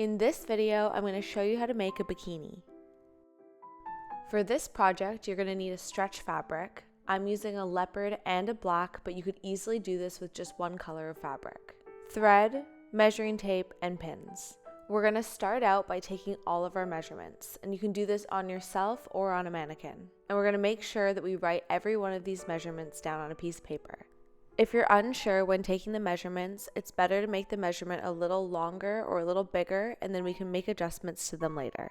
In this video, I'm going to show you how to make a bikini. For this project, you're going to need a stretch fabric. I'm using a leopard and a black, but you could easily do this with just one color of fabric. Thread, measuring tape, and pins. We're going to start out by taking all of our measurements, and you can do this on yourself or on a mannequin. And we're going to make sure that we write every one of these measurements down on a piece of paper. If you're unsure when taking the measurements, it's better to make the measurement a little longer or a little bigger, and then we can make adjustments to them later.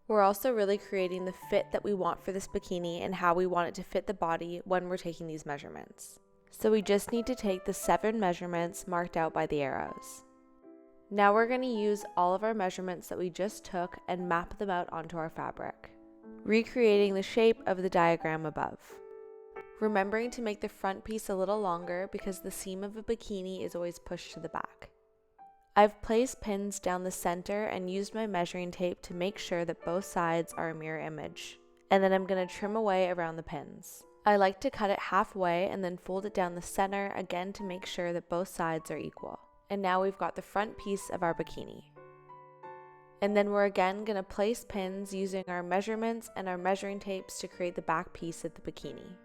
We're also really creating the fit that we want for this bikini and how we want it to fit the body when we're taking these measurements. So we just need to take the 7 measurements marked out by the arrows. Now we're going to use all of our measurements that we just took and map them out onto our fabric, recreating the shape of the diagram above. Remembering to make the front piece a little longer because the seam of a bikini is always pushed to the back. I've placed pins down the center and used my measuring tape to make sure that both sides are a mirror image. And then I'm going to trim away around the pins. I like to cut it halfway and then fold it down the center again to make sure that both sides are equal. And now we've got the front piece of our bikini. And then we're again going to place pins using our measurements and our measuring tapes to create the back piece of the bikini.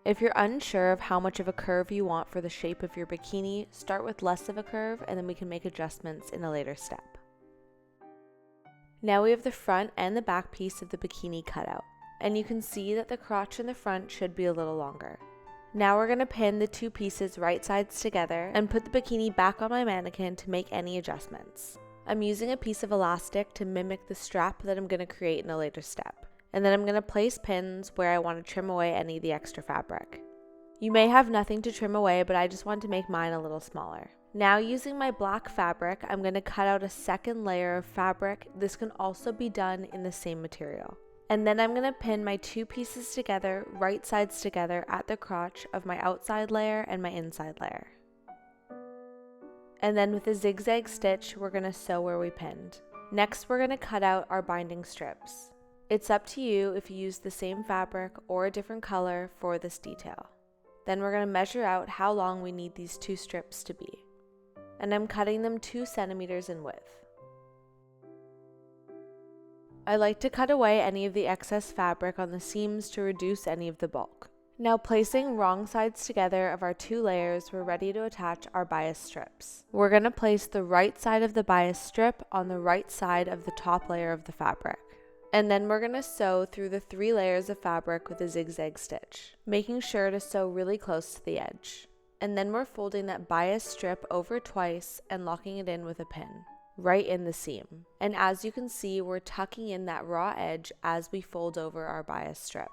If you're unsure of how much of a curve you want for the shape of your bikini, start with less of a curve and then we can make adjustments in a later step. Now we have the front and the back piece of the bikini cut out, and you can see that the crotch in the front should be a little longer. Now we're going to pin the 2 pieces right sides together and put the bikini back on my mannequin to make any adjustments. I'm using a piece of elastic to mimic the strap that I'm going to create in a later step. And then I'm going to place pins where I want to trim away any of the extra fabric. You may have nothing to trim away, but I just want to make mine a little smaller. Now using my black fabric, I'm going to cut out a second layer of fabric. This can also be done in the same material. And then I'm going to pin my 2 pieces together, right sides together at the crotch of my outside layer and my inside layer. And then with a zigzag stitch, we're going to sew where we pinned. Next, we're going to cut out our binding strips. It's up to you if you use the same fabric or a different color for this detail. Then we're going to measure out how long we need these 2 strips to be. And I'm cutting them 2 centimeters in width. I like to cut away any of the excess fabric on the seams to reduce any of the bulk. Now placing wrong sides together of our 2 layers, we're ready to attach our bias strips. We're going to place the right side of the bias strip on the right side of the top layer of the fabric. And then we're going to sew through the 3 layers of fabric with a zigzag stitch, making sure to sew really close to the edge. And then we're folding that bias strip over twice and locking it in with a pin, right in the seam. And as you can see, we're tucking in that raw edge as we fold over our bias strip.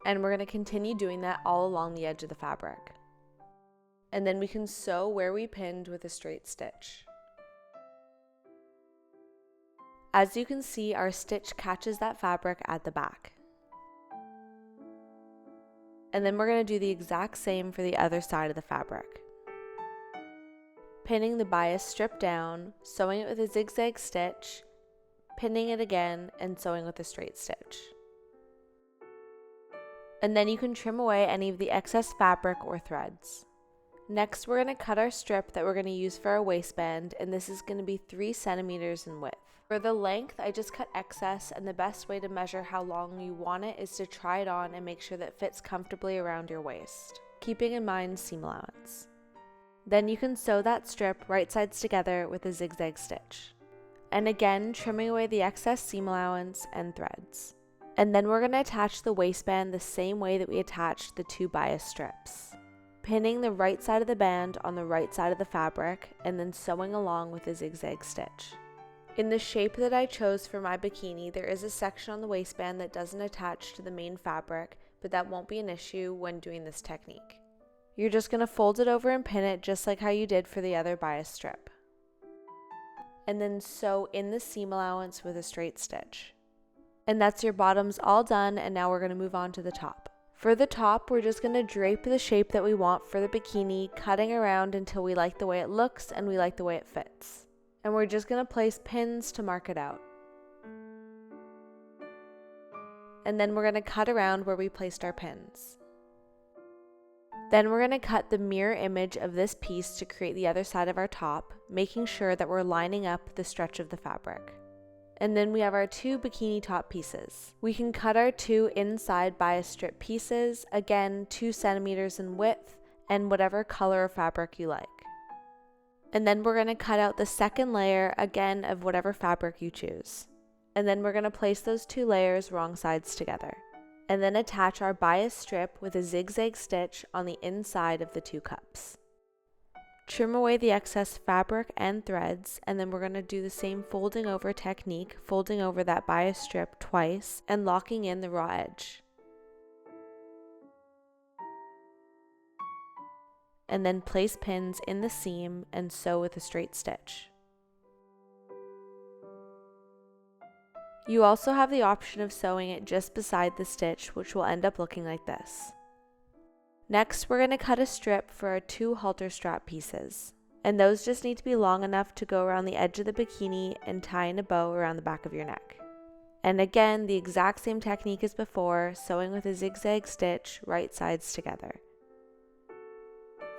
And we're going to continue doing that all along the edge of the fabric. And then we can sew where we pinned with a straight stitch. As you can see, our stitch catches that fabric at the back. And then we're going to do the exact same for the other side of the fabric. Pinning the bias strip down, sewing it with a zigzag stitch, pinning it again, and sewing with a straight stitch. And then you can trim away any of the excess fabric or threads. Next, we're going to cut our strip that we're going to use for our waistband, and this is going to be 3 centimeters in width. For the length, I just cut excess, and the best way to measure how long you want it is to try it on and make sure that it fits comfortably around your waist, keeping in mind seam allowance. Then you can sew that strip right sides together with a zigzag stitch. And again, trimming away the excess seam allowance and threads. And then we're going to attach the waistband the same way that we attached the 2 bias strips. Pinning the right side of the band on the right side of the fabric, and then sewing along with a zigzag stitch. In the shape that I chose for my bikini, there is a section on the waistband that doesn't attach to the main fabric, but that won't be an issue when doing this technique. You're just going to fold it over and pin it just like how you did for the other bias strip. And then sew in the seam allowance with a straight stitch. And that's your bottoms all done, and now we're going to move on to the top. For the top, we're just going to drape the shape that we want for the bikini, cutting around until we like the way it looks and we like the way it fits. And we're just going to place pins to mark it out. And then we're going to cut around where we placed our pins. Then we're going to cut the mirror image of this piece to create the other side of our top, making sure that we're lining up the stretch of the fabric. And then we have our 2 bikini top pieces. We can cut our 2 inside bias strip pieces, again 2 centimeters in width, and whatever color of fabric you like. And then we're going to cut out the second layer, again of whatever fabric you choose. And then we're going to place those 2 layers wrong sides together. And then attach our bias strip with a zigzag stitch on the inside of the 2 cups. Trim away the excess fabric and threads, and then we're going to do the same folding over technique, folding over that bias strip twice and locking in the raw edge. And then place pins in the seam and sew with a straight stitch. You also have the option of sewing it just beside the stitch, which will end up looking like this. Next, we're going to cut a strip for our 2 halter strap pieces, and those just need to be long enough to go around the edge of the bikini and tie in a bow around the back of your neck. And again, the exact same technique as before, sewing with a zigzag stitch, right sides together.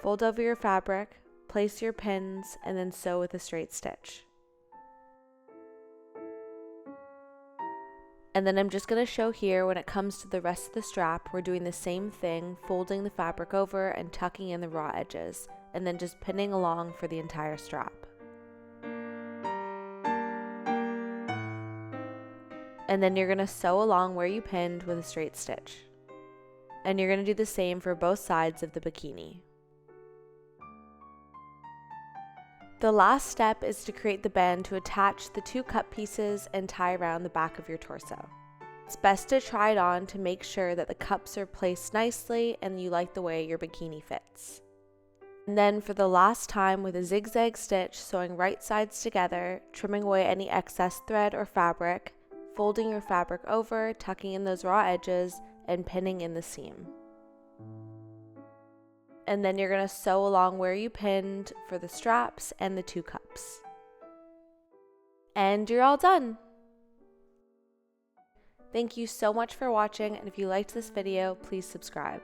Fold over your fabric, place your pins, and then sew with a straight stitch. And then I'm just going to show here when it comes to the rest of the strap, we're doing the same thing, folding the fabric over and tucking in the raw edges, and then just pinning along for the entire strap. And then you're going to sew along where you pinned with a straight stitch. And you're going to do the same for both sides of the bikini. The last step is to create the band to attach the 2 cut pieces and tie around the back of your torso. It's best to try it on to make sure that the cups are placed nicely and you like the way your bikini fits. And then for the last time with a zigzag stitch, sewing right sides together, trimming away any excess thread or fabric, folding your fabric over, tucking in those raw edges, and pinning in the seam. And then you're going to sew along where you pinned for the straps and the 2 cups. And you're all done! Thank you so much for watching, and if you liked this video, please subscribe.